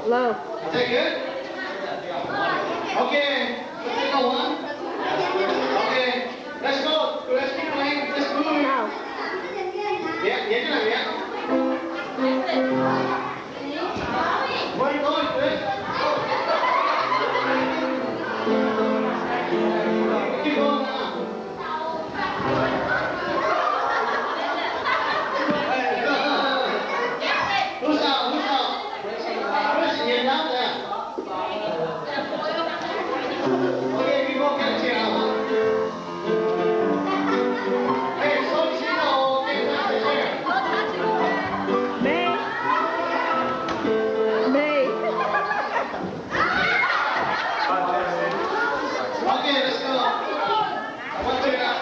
Low. Is that good? Okay. Let's go one. Okay. Let's go. Let's keep playing. Let's move. Ow. Yeah, cái này nhé. Where are you going, Chris? Keep going now. Who's out? Who's out? Chris, nhìn out there. Okay, you go get a chair. Hey, so you know, take out the chair. May. May. Okay, let's go. One chair out.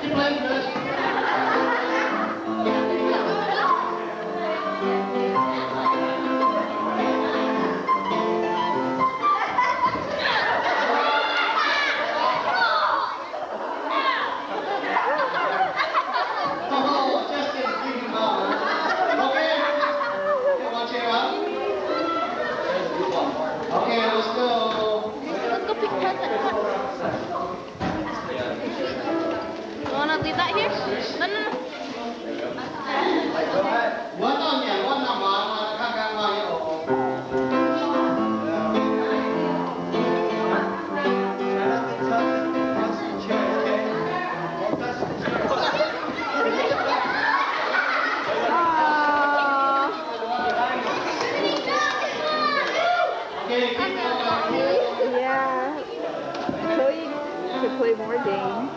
Keep playing, Chris. Oh, Justin, keep him on. Okay. Okay, one chair out. Okay, let's go. Let's go pick presents. You wanna leave that here? No, no, no. Quán đó nhà quán nào mà khang khang vào vậy bộ. Aww. Okay, keep going. Yeah. Chloe could play more games.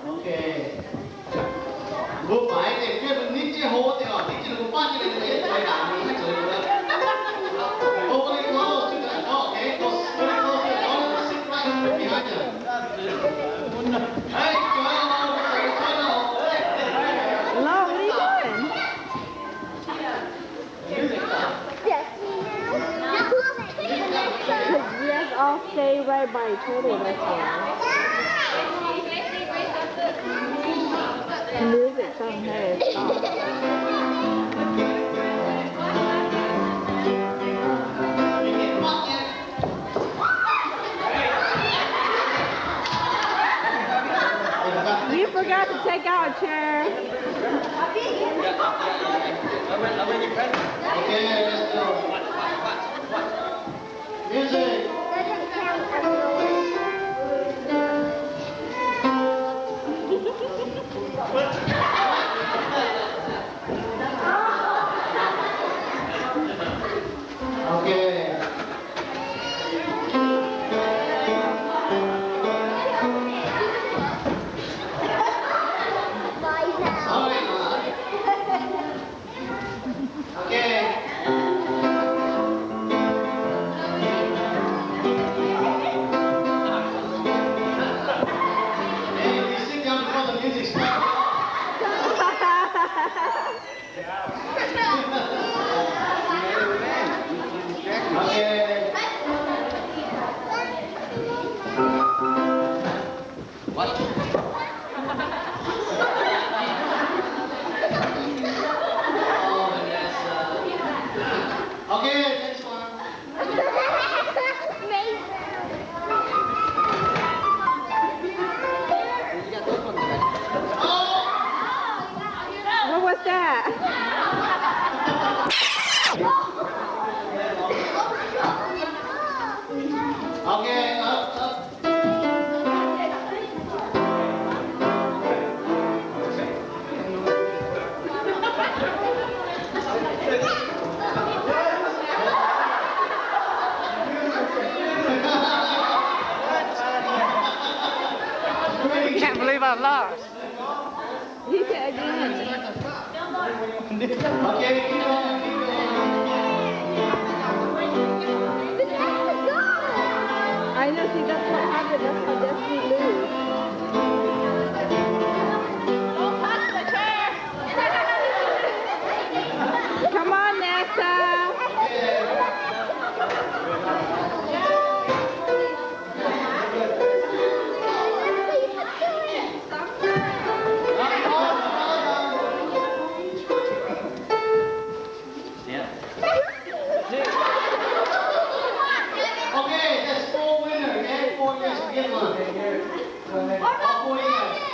Okay. Bước phải thì kia mình nít chứ hố thì ở nít chứ đừng có bắt như này để chơi đá mình chơi được đâu. Go really close to the door, okay? Go really close to the door. Sit right behind you. Hey, Joel, Joel. Lo, what are you doing? You guys all stay right by each other, that's why. The music's on here. Stop. You forgot to take out a chair. Okay, let's go. Music. Okay. Sorry, Ma. Okay. Hey, you sit down before the music starts. Okay. What? Oh, Vanessa. Okay, next one. What was that? Okay, up. Can't believe I've lost. He said again. Okay, keep going. I know, see, that's what happened. That's how Destiny lose. Don't touch the chair. Come on, Nessa. get one. All 40 guys.